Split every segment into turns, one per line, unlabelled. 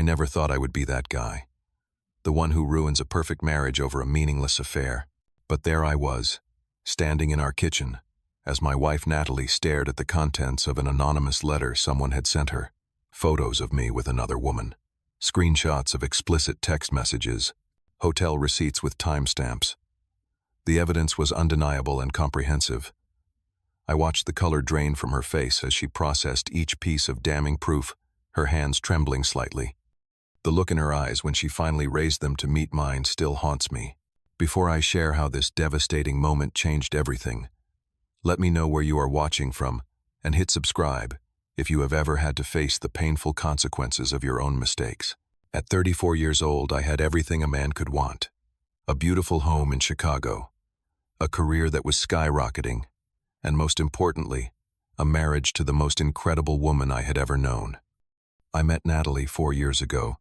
I never thought I would be that guy. The one who ruins a perfect marriage over a meaningless affair. But there I was, standing in our kitchen, as my wife Natalie stared at the contents of an anonymous letter someone had sent her. Photos of me with another woman. Screenshots of explicit text messages. Hotel receipts with timestamps. The evidence was undeniable and comprehensive. I watched the color drain from her face as she processed each piece of damning proof, her hands trembling slightly. The look in her eyes when she finally raised them to meet mine still haunts me. Before I share how this devastating moment changed everything, let me know where you are watching from and hit subscribe if you have ever had to face the painful consequences of your own mistakes. At 34 years old, I had everything a man could want. A beautiful home in Chicago, a career that was skyrocketing, and most importantly, a marriage to the most incredible woman I had ever known. I met Natalie 4 years ago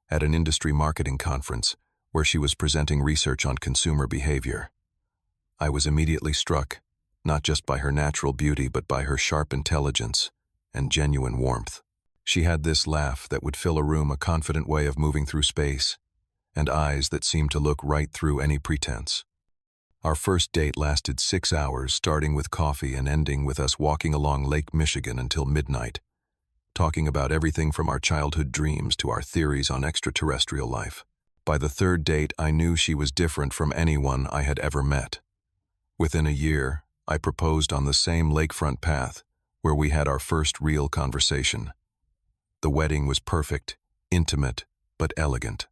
at an industry marketing conference where she was presenting research on consumer behavior. I was immediately struck, not just by her natural beauty but by her sharp intelligence and genuine warmth. She had this laugh that would fill a room, a confident way of moving through space, and eyes that seemed to look right through any pretense. Our first date lasted 6 hours, starting with coffee and ending with us walking along Lake Michigan until midnight, talking about everything from our childhood dreams to our theories on extraterrestrial life. By the third date, I knew she was different from anyone I had ever met. Within a year, I proposed on the same lakefront path where we had our first real conversation. The wedding was perfect, intimate, but elegant.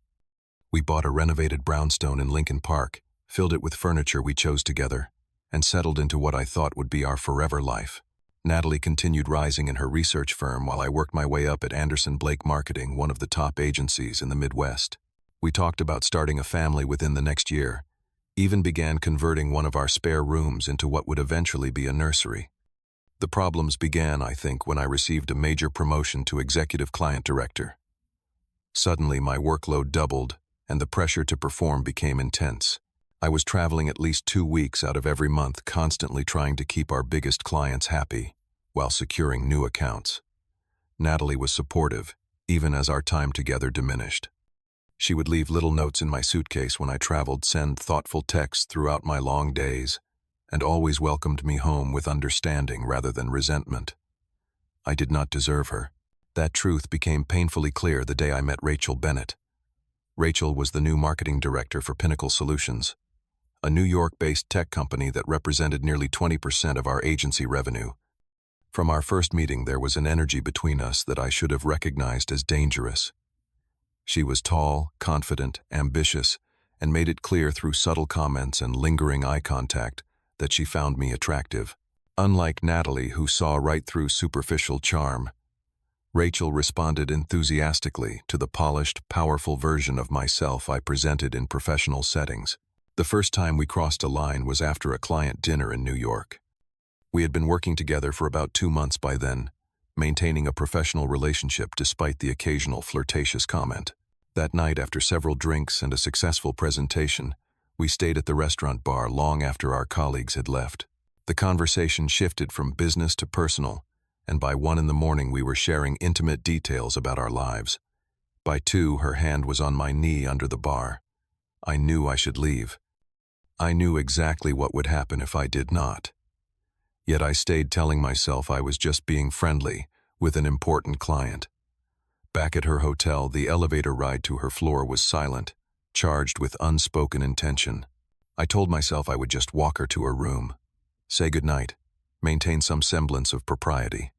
We bought a renovated brownstone in Lincoln Park, filled it with furniture we chose together, and settled into what I thought would be our forever life. Natalie continued rising in her research firm while I worked my way up at Anderson Blake Marketing, one of the top agencies in the Midwest. We talked about starting a family within the next year, even began converting one of our spare rooms into what would eventually be a nursery. The problems began, I think, when I received a major promotion to executive client director. Suddenly, my workload doubled, and the pressure to perform became intense. I was traveling at least 2 weeks out of every month, constantly trying to keep our biggest clients happy, while securing new accounts. Natalie was supportive, even as our time together diminished. She would leave little notes in my suitcase when I traveled, send thoughtful texts throughout my long days, and always welcomed me home with understanding rather than resentment. I did not deserve her. That truth became painfully clear the day I met Rachel Bennett. Rachel was the new marketing director for Pinnacle Solutions, a New York-based tech company that represented nearly 20% of our agency revenue. From our first meeting, there was an energy between us that I should have recognized as dangerous. She was tall, confident, ambitious, and made it clear through subtle comments and lingering eye contact that she found me attractive. Unlike Natalie, who saw right through superficial charm, Rachel responded enthusiastically to the polished, powerful version of myself I presented in professional settings. The first time we crossed a line was after a client dinner in New York. We had been working together for about 2 months by then, maintaining a professional relationship despite the occasional flirtatious comment. That night, after several drinks and a successful presentation, we stayed at the restaurant bar long after our colleagues had left. The conversation shifted from business to personal, and by 1 in the morning we were sharing intimate details about our lives. By 2, her hand was on my knee under the bar. I knew I should leave. I knew exactly what would happen if I did not. Yet I stayed, telling myself I was just being friendly with an important client. Back at her hotel, the elevator ride to her floor was silent, charged with unspoken intention. I told myself I would just walk her to her room, say goodnight, maintain some semblance of propriety.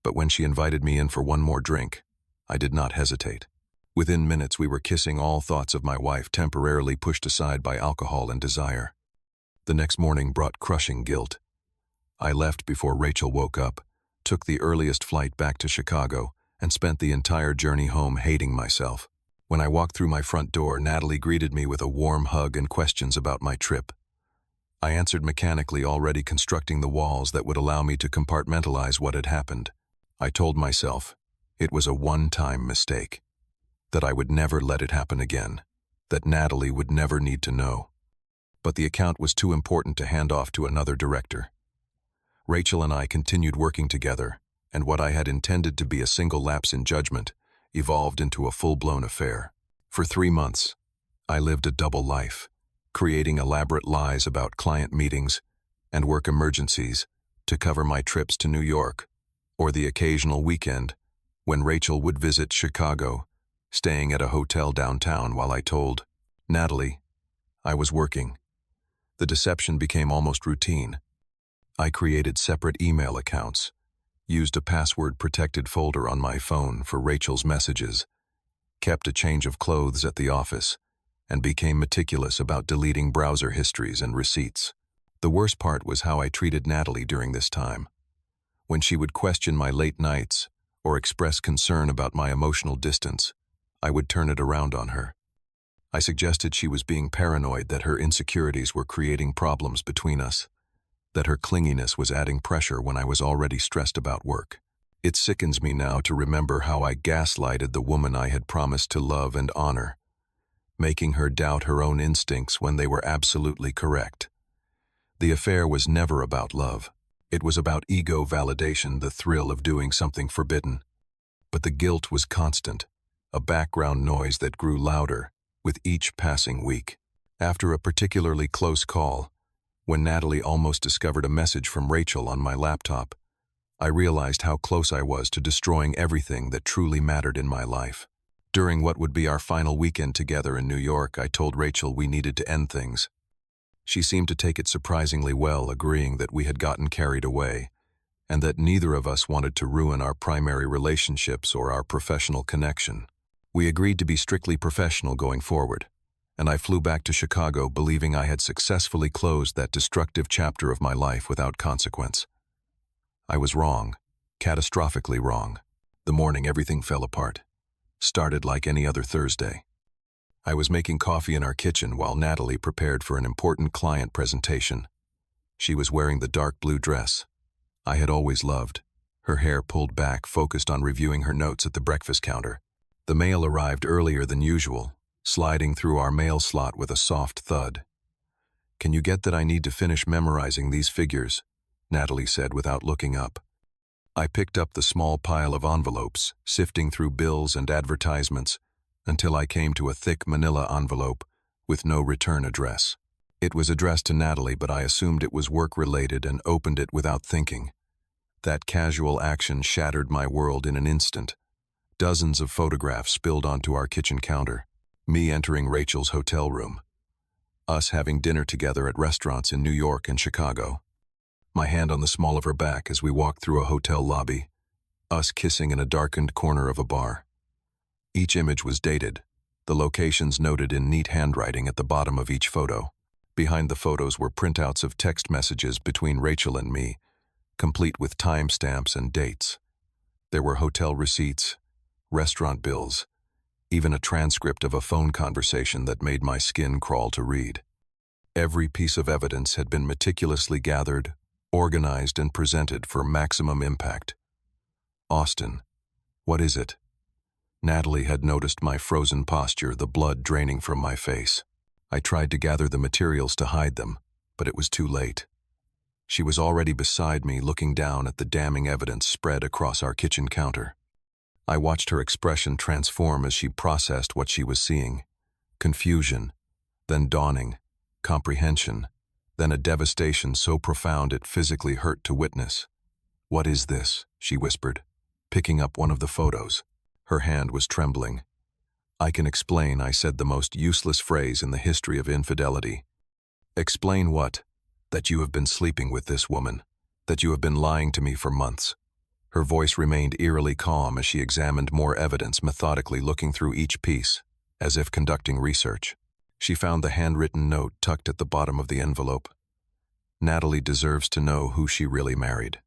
But when she invited me in for one more drink, I did not hesitate. Within minutes we were kissing, all thoughts of my wife temporarily pushed aside by alcohol and desire. The next morning brought crushing guilt. I left before Rachel woke up, took the earliest flight back to Chicago, and spent the entire journey home hating myself. When I walked through my front door, Natalie greeted me with a warm hug and questions about my trip. I answered mechanically, already constructing the walls that would allow me to compartmentalize what had happened. I told myself it was a one-time mistake, that I would never let it happen again, that Natalie would never need to know. But the account was too important to hand off to another director. Rachel and I continued working together, and what I had intended to be a single lapse in judgment evolved into a full-blown affair. For 3 months, I lived a double life, creating elaborate lies about client meetings and work emergencies to cover my trips to New York, or the occasional weekend when Rachel would visit Chicago, staying at a hotel downtown while I told Natalie I was working. The deception became almost routine. I created separate email accounts, used a password-protected folder on my phone for Rachel's messages, kept a change of clothes at the office, and became meticulous about deleting browser histories and receipts. The worst part was how I treated Natalie during this time. When she would question my late nights or express concern about my emotional distance, I would turn it around on her. I suggested she was being paranoid, that her insecurities were creating problems between us, that her clinginess was adding pressure when I was already stressed about work. It sickens me now to remember how I gaslighted the woman I had promised to love and honor, making her doubt her own instincts when they were absolutely correct. The affair was never about love. It was about ego validation, the thrill of doing something forbidden. But the guilt was constant, a background noise that grew louder with each passing week. After a particularly close call, when Natalie almost discovered a message from Rachel on my laptop, I realized how close I was to destroying everything that truly mattered in my life. During what would be our final weekend together in New York, I told Rachel we needed to end things. She seemed to take it surprisingly well, agreeing that we had gotten carried away, and that neither of us wanted to ruin our primary relationships or our professional connection. We agreed to be strictly professional going forward, and I flew back to Chicago believing I had successfully closed that destructive chapter of my life without consequence. I was wrong, catastrophically wrong. The morning everything fell apart. Started like any other Thursday. I was making coffee in our kitchen while Natalie prepared for an important client presentation. She was wearing the dark blue dress I had always loved, her hair pulled back, focused on reviewing her notes at the breakfast counter. The mail arrived earlier than usual, sliding through our mail slot with a soft thud. "Can you get that? I need to finish memorizing these figures," Natalie said without looking up. I picked up the small pile of envelopes, sifting through bills and advertisements, until I came to a thick manila envelope with no return address. It was addressed to Natalie, but I assumed it was work-related and opened it without thinking. That casual action shattered my world in an instant. Dozens of photographs spilled onto our kitchen counter. Me entering Rachel's hotel room. Us having dinner together at restaurants in New York and Chicago. My hand on the small of her back as we walked through a hotel lobby. Us kissing in a darkened corner of a bar. Each image was dated, the locations noted in neat handwriting at the bottom of each photo. Behind the photos were printouts of text messages between Rachel and me, complete with timestamps and dates. There were hotel receipts, restaurant bills, even a transcript of a phone conversation that made my skin crawl to read. Every piece of evidence had been meticulously gathered, organized, and presented for maximum impact. "Austin, what is it?" Natalie had noticed my frozen posture, the blood draining from my face. I tried to gather the materials to hide them, but it was too late. She was already beside me, looking down at the damning evidence spread across our kitchen counter. I watched her expression transform as she processed what she was seeing. Confusion, then dawning, comprehension, then a devastation so profound it physically hurt to witness. "What is this?" she whispered, picking up one of the photos. Her hand was trembling. "I can explain," I said, the most useless phrase in the history of infidelity. "Explain what?" "That you have been sleeping with this woman, that you have been lying to me for months." Her voice remained eerily calm as she examined more evidence, methodically looking through each piece, as if conducting research. She found the handwritten note tucked at the bottom of the envelope. "Natalie deserves to know who she really married."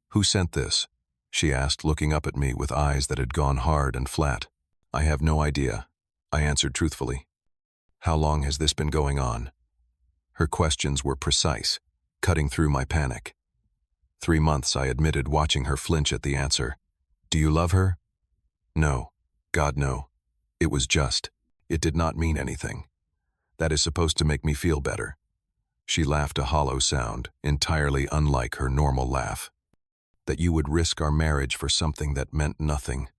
"Who sent this?" she asked, looking up at me with eyes that had gone hard and flat. "I have no idea," I answered truthfully. "How long has this been going on?" Her questions were precise, cutting through my panic. 3 months, I admitted, watching her flinch at the answer. "Do you love her?" "No. God, no. It was just. It did not mean anything. That is supposed to make me feel better." She laughed, a hollow sound, entirely unlike her normal laugh. "That you would risk our marriage for something that meant nothing."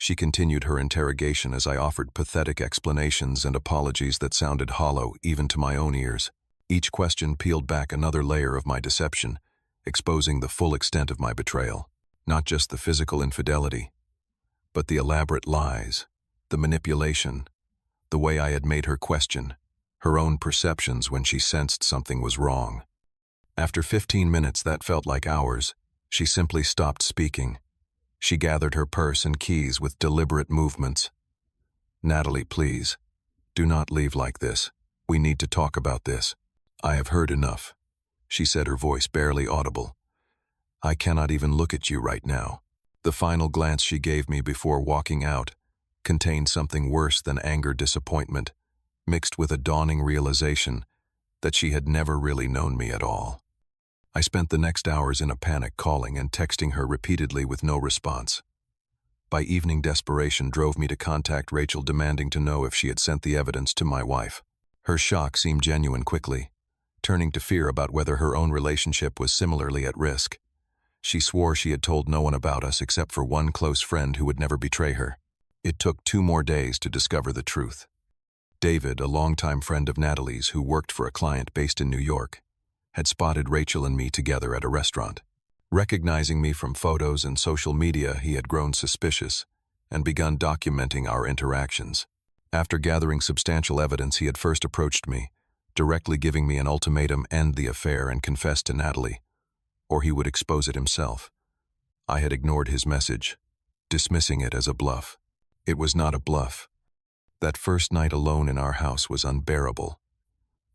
She continued her interrogation as I offered pathetic explanations and apologies that sounded hollow even to my own ears. Each question peeled back another layer of my deception, exposing the full extent of my betrayal. Not just the physical infidelity, but the elaborate lies, the manipulation, the way I had made her question her own perceptions when she sensed something was wrong. After 15 minutes that felt like hours, she simply stopped speaking. She gathered her purse and keys with deliberate movements. "Natalie, please, do not leave like this. We need to talk about this. I have heard enough," she said, her voice barely audible. "I cannot even look at you right now." The final glance she gave me before walking out contained something worse than anger, disappointment, mixed with a dawning realization that she had never really known me at all. I spent the next hours in a panic, calling and texting her repeatedly with no response. By evening, desperation drove me to contact Rachel, demanding to know if she had sent the evidence to my wife. Her shock seemed genuine quickly, turning to fear about whether her own relationship was similarly at risk. She swore she had told no one about us except for one close friend who would never betray her. It took 2 more days to discover the truth. David, a longtime friend of Natalie's who worked for a client based in New York, had spotted Rachel and me together at a restaurant. Recognizing me from photos and social media, he had grown suspicious and begun documenting our interactions. After gathering substantial evidence, he had first approached me, directly giving me an ultimatum: end the affair and confess to Natalie, or he would expose it himself. I had ignored his message, dismissing it as a bluff. It was not a bluff. That first night alone in our house was unbearable.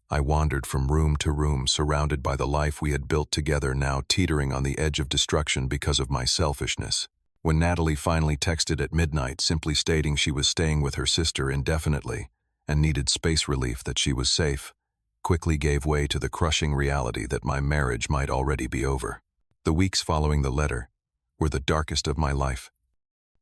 I wandered from room to room, surrounded by the life we had built together, now teetering on the edge of destruction because of my selfishness. When Natalie finally texted at midnight, simply stating she was staying with her sister indefinitely and needed space relief, that she was safe, quickly gave way to the crushing reality that my marriage might already be over. The weeks following the letter were the darkest of my life.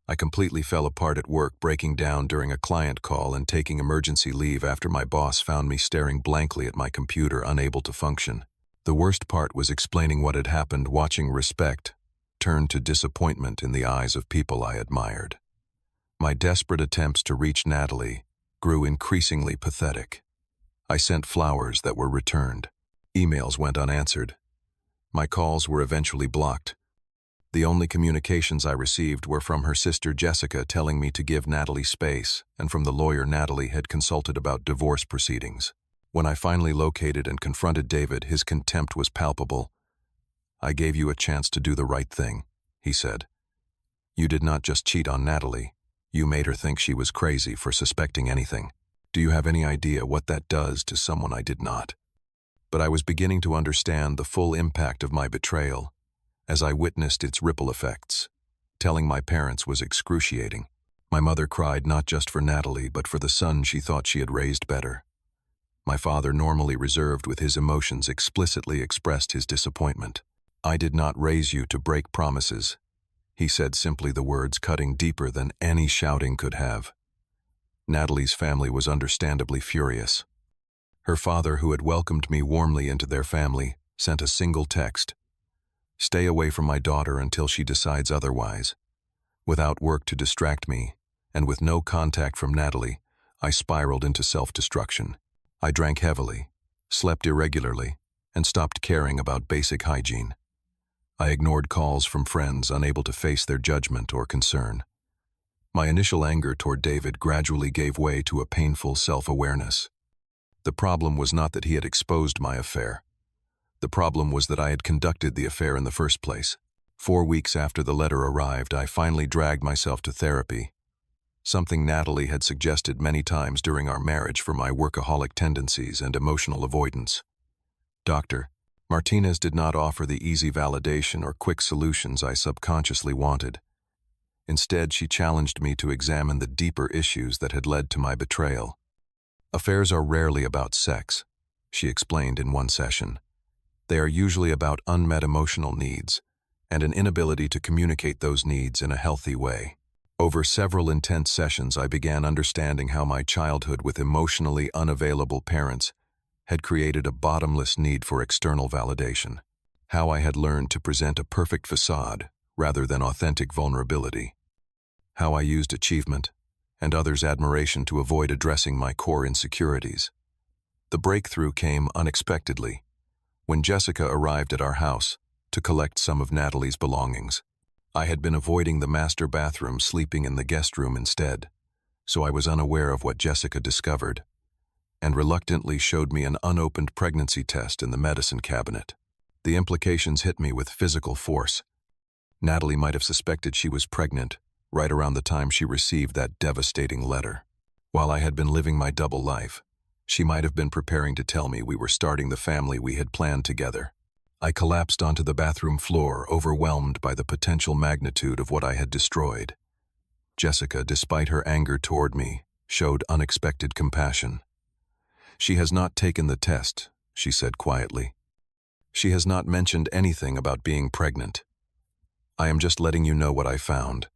I completely fell apart at work, breaking down during a client call and taking emergency leave after my boss found me staring blankly at my computer, unable to function. The worst part was explaining what had happened, watching respect turn to disappointment in the eyes of people I admired. My desperate attempts to reach Natalie grew increasingly pathetic. I sent flowers that were returned. Emails went unanswered. My calls were eventually blocked. The only communications I received were from her sister Jessica telling me to give Natalie space, and from the lawyer Natalie had consulted about divorce proceedings. When I finally located and confronted David, his contempt was palpable. "I gave you a chance to do the right thing," he said. "You did not just cheat on Natalie, you made her think she was crazy for suspecting anything. Do you have any idea what that does to someone I did not?" But I was beginning to understand the full impact of my betrayal as I witnessed its ripple effects. Telling my parents was excruciating. My mother cried not just for Natalie, but for the son she thought she had raised better. My father, normally reserved with his emotions, explicitly expressed his disappointment. "I did not raise you to break promises," he said, simply, the words cutting deeper than any shouting could have. Natalie's family was understandably furious. Her father, who had welcomed me warmly into their family, sent a single text: "Stay away from my daughter until she decides otherwise." Without work to distract me, and with no contact from Natalie, I spiraled into self-destruction. I drank heavily, slept irregularly, and stopped caring about basic hygiene. I ignored calls from friends, unable to face their judgment or concern. My initial anger toward David gradually gave way to a painful self-awareness. The problem was not that he had exposed my affair. The problem was that I had conducted the affair in the first place. 4 weeks after the letter arrived, I finally dragged myself to therapy, something Natalie had suggested many times during our marriage for my workaholic tendencies and emotional avoidance. Dr. Martinez did not offer the easy validation or quick solutions I subconsciously wanted. Instead, she challenged me to examine the deeper issues that had led to my betrayal. "Affairs are rarely about sex," she explained in one session. "They are usually about unmet emotional needs and an inability to communicate those needs in a healthy way." Over several intense sessions, I began understanding how my childhood with emotionally unavailable parents had created a bottomless need for external validation. How I had learned to present a perfect facade rather than authentic vulnerability. how I used achievement and others' admiration to avoid addressing my core insecurities. The breakthrough came unexpectedly when Jessica arrived at our house to collect some of Natalie's belongings. I had been avoiding the master bathroom, sleeping in the guest room instead, so I was unaware of what Jessica discovered, and reluctantly showed me an unopened pregnancy test in the medicine cabinet. The implications hit me with physical force. Natalie might have suspected she was pregnant right around the time she received that devastating letter. While I had been living my double life, she might have been preparing to tell me we were starting the family we had planned together. I collapsed onto the bathroom floor, overwhelmed by the potential magnitude of what I had destroyed. Jessica, despite her anger toward me, showed unexpected compassion. "She has not taken the test," she said quietly. "She has not mentioned anything about being pregnant. I am just letting you know what I found."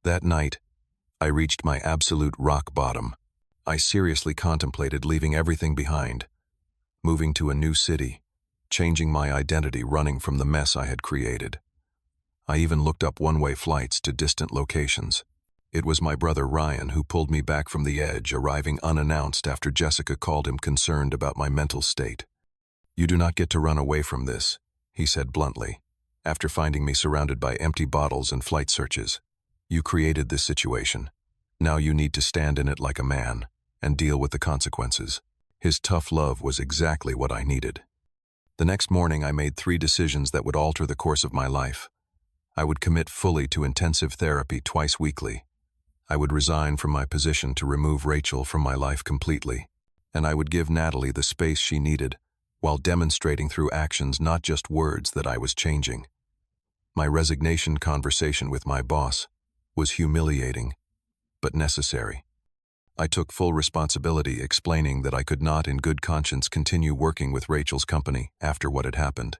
That night, I reached my absolute rock bottom. I seriously contemplated leaving everything behind, moving to a new city, changing my identity, running from the mess I had created. I even looked up one-way flights to distant locations. It was my brother Ryan who pulled me back from the edge, arriving unannounced after Jessica called him, concerned about my mental state. "You do not get to run away from this," he said bluntly, after finding me surrounded by empty bottles and flight searches. "You created this situation. Now you need to stand in it like a man and deal with the consequences." His tough love was exactly what I needed. The next morning, I made 3 decisions that would alter the course of my life. I would commit fully to intensive therapy twice weekly. I would resign from my position to remove Rachel from my life completely. And I would give Natalie the space she needed, while demonstrating through actions, not just words, that I was changing. My resignation conversation with my boss was humiliating, but necessary. I took full responsibility, explaining that I could not in good conscience continue working with Rachel's company after what had happened.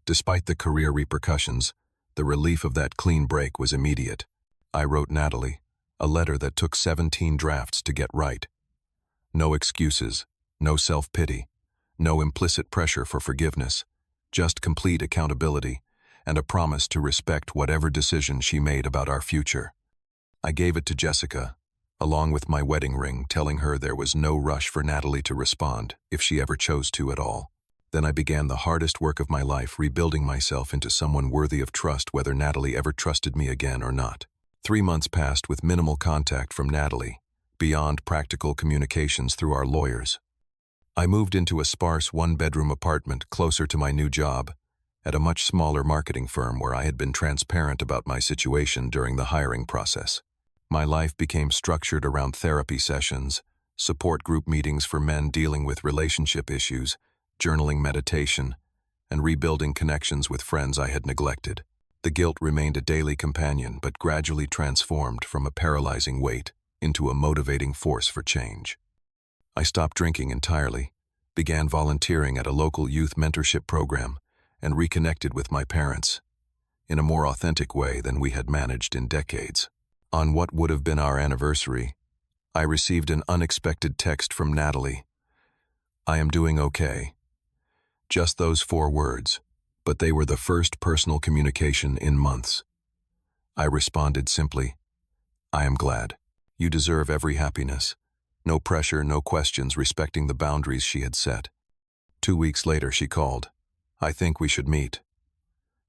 Despite the career repercussions, the relief of that clean break was immediate. I wrote Natalie a letter that took 17 drafts to get right. No excuses, no self-pity, no implicit pressure for forgiveness, just complete accountability and a promise to respect whatever decision she made about our future. I gave it to Jessica, along with my wedding ring, telling her there was no rush for Natalie to respond, if she ever chose to at all. Then I began the hardest work of my life, rebuilding myself into someone worthy of trust, whether Natalie ever trusted me again or not. 3 months passed with minimal contact from Natalie, beyond practical communications through our lawyers. I moved into a sparse 1-bedroom apartment closer to my new job, at a much smaller marketing firm where I had been transparent about my situation during the hiring process. My life became structured around therapy sessions, support group meetings for men dealing with relationship issues, journaling, meditation, and rebuilding connections with friends I had neglected. The guilt remained a daily companion, but gradually transformed from a paralyzing weight into a motivating force for change. I stopped drinking entirely, began volunteering at a local youth mentorship program, and reconnected with my parents in a more authentic way than we had managed in decades. On what would have been our anniversary, I received an unexpected text from Natalie. "I am doing okay." Just those 4 words, but they were the first personal communication in months. I responded simply, "I am glad. You deserve every happiness." No pressure, no questions, respecting the boundaries she had set. 2 weeks later, she called. "I think we should meet,"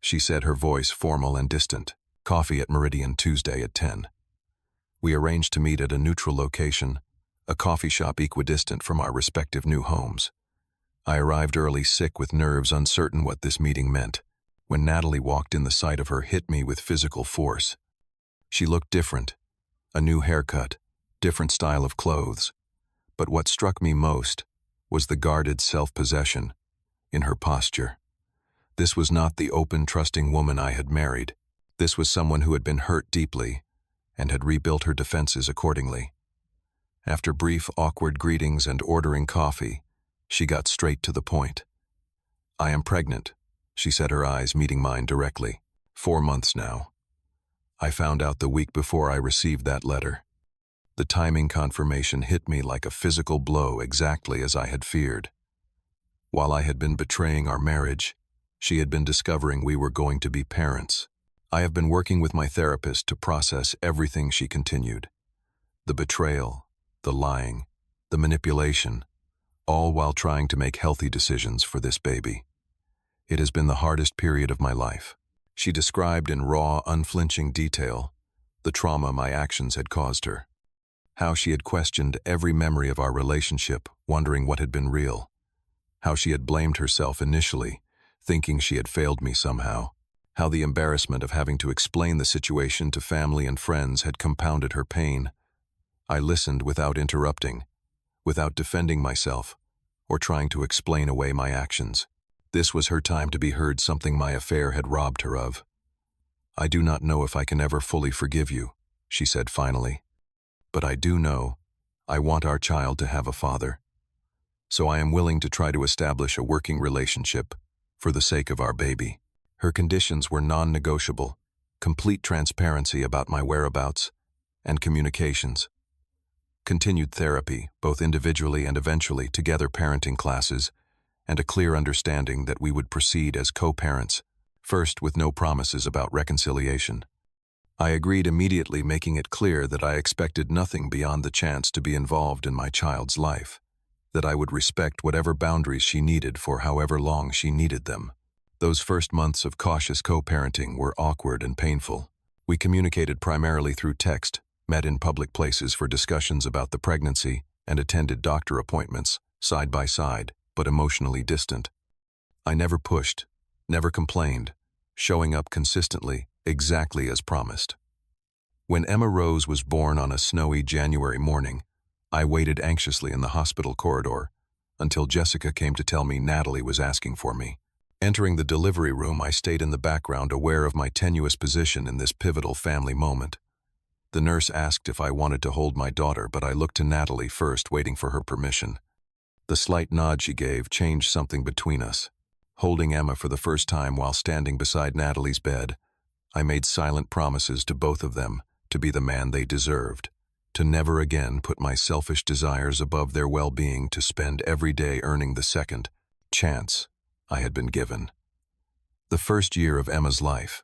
she said, her voice formal and distant. "Coffee at Meridian Tuesday at 10. We arranged to meet at a neutral location, a coffee shop equidistant from our respective new homes. I arrived early, sick with nerves, uncertain what this meeting meant. When Natalie walked in, the sight of her hit me with physical force. She looked different, a new haircut, different style of clothes. But what struck me most was the guarded self-possession in her posture. This was not the open, trusting woman I had married. This was someone who had been hurt deeply and had rebuilt her defenses accordingly. After brief, awkward greetings and ordering coffee, she got straight to the point. "I am pregnant," she said, her eyes meeting mine directly. 4 months now. I found out the week before I received that letter. The timing confirmation hit me like a physical blow, exactly as I had feared. While I had been betraying our marriage, she had been discovering we were going to be parents. I have been working with my therapist to process everything she continued. The betrayal, the lying, the manipulation, all while trying to make healthy decisions for this baby. It has been the hardest period of my life. She described in raw, unflinching detail the trauma my actions had caused her. How she had questioned every memory of our relationship, wondering what had been real. How she had blamed herself initially, thinking she had failed me somehow. How the embarrassment of having to explain the situation to family and friends had compounded her pain. I listened without interrupting, without defending myself, or trying to explain away my actions. This was her time to be heard, something my affair had robbed her of. "I do not know if I can ever fully forgive you," she said finally. "But I do know I want our child to have a father. So I am willing to try to establish a working relationship for the sake of our baby." Her conditions were non-negotiable: complete transparency about my whereabouts and communications. Continued therapy, both individually and eventually together parenting classes, and a clear understanding that we would proceed as co-parents, first with no promises about reconciliation. I agreed immediately, making it clear that I expected nothing beyond the chance to be involved in my child's life, that I would respect whatever boundaries she needed for however long she needed them. Those first months of cautious co-parenting were awkward and painful. We communicated primarily through text, met in public places for discussions about the pregnancy, and attended doctor appointments, side by side, but emotionally distant. I never pushed, never complained, showing up consistently, exactly as promised. When Emma Rose was born on a snowy January morning, I waited anxiously in the hospital corridor until Jessica came to tell me Natalie was asking for me. Entering the delivery room, I stayed in the background, aware of my tenuous position in this pivotal family moment. The nurse asked if I wanted to hold my daughter, but I looked to Natalie first, waiting for her permission. The slight nod she gave changed something between us. Holding Emma for the first time while standing beside Natalie's bed, I made silent promises to both of them to be the man they deserved, to never again put my selfish desires above their well-being, to spend every day earning the second chance I had been given. The first year of Emma's life,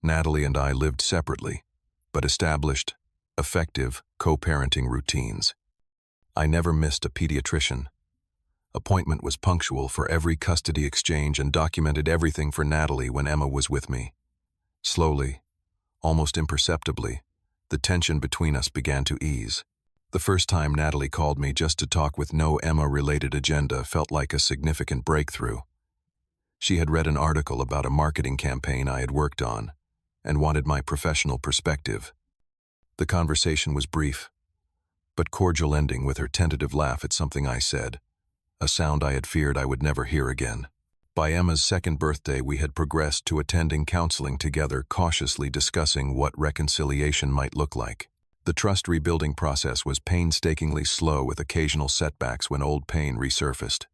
Natalie and I lived separately, but established, effective co-parenting routines. I never missed a pediatrician. Appointment was punctual for every custody exchange and documented everything for Natalie when Emma was with me. Slowly, almost imperceptibly, the tension between us began to ease. The first time Natalie called me just to talk with no Emma-related agenda felt like a significant breakthrough. She had read an article about a marketing campaign I had worked on and wanted my professional perspective. The conversation was brief, but cordial, ending with her tentative laugh at something I said, a sound I had feared I would never hear again. By Emma's second birthday, we had progressed to attending counseling together, cautiously discussing what reconciliation might look like. The trust rebuilding process was painstakingly slow, with occasional setbacks when old pain resurfaced.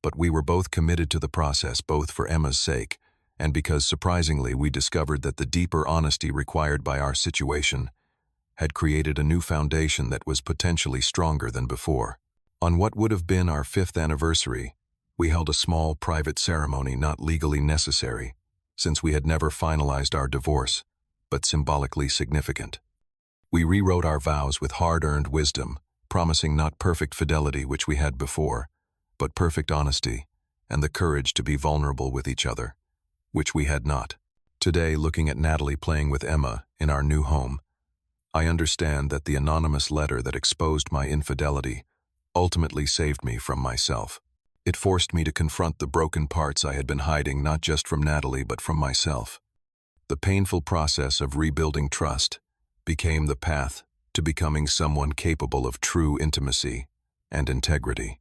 But we were both committed to the process, both for Emma's sake and because, surprisingly, we discovered that the deeper honesty required by our situation had created a new foundation that was potentially stronger than before. On what would have been our 5th anniversary, we held a small private ceremony, not legally necessary, since we had never finalized our divorce, but symbolically significant. We rewrote our vows with hard-earned wisdom, promising not perfect fidelity, which we had before, but perfect honesty and the courage to be vulnerable with each other, which we had not. Today, looking at Natalie playing with Emma in our new home, I understand that the anonymous letter that exposed my infidelity ultimately saved me from myself. It forced me to confront the broken parts I had been hiding, not just from Natalie but from myself. The painful process of rebuilding trust became the path to becoming someone capable of true intimacy and integrity.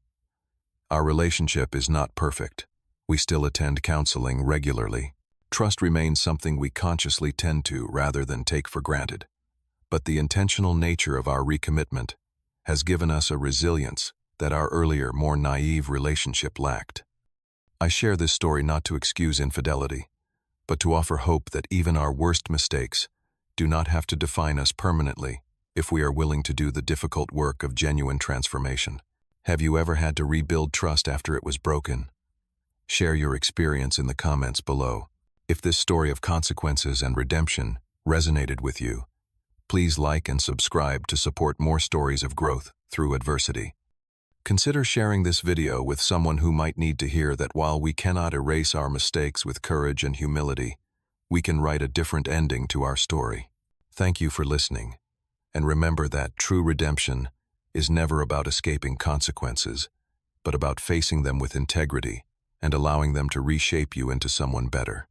Our relationship is not perfect. We still attend counseling regularly. Trust remains something we consciously tend to rather than take for granted. But the intentional nature of our recommitment has given us a resilience that our earlier, more naive relationship lacked. I share this story not to excuse infidelity, but to offer hope that even our worst mistakes do not have to define us permanently if we are willing to do the difficult work of genuine transformation. Have you ever had to rebuild trust after it was broken? Share your experience in the comments below. If this story of consequences and redemption resonated with you, please like and subscribe to support more stories of growth through adversity. Consider sharing this video with someone who might need to hear that while we cannot erase our mistakes with courage and humility, we can write a different ending to our story. Thank you for listening, and remember that true redemption is never about escaping consequences, but about facing them with integrity and allowing them to reshape you into someone better.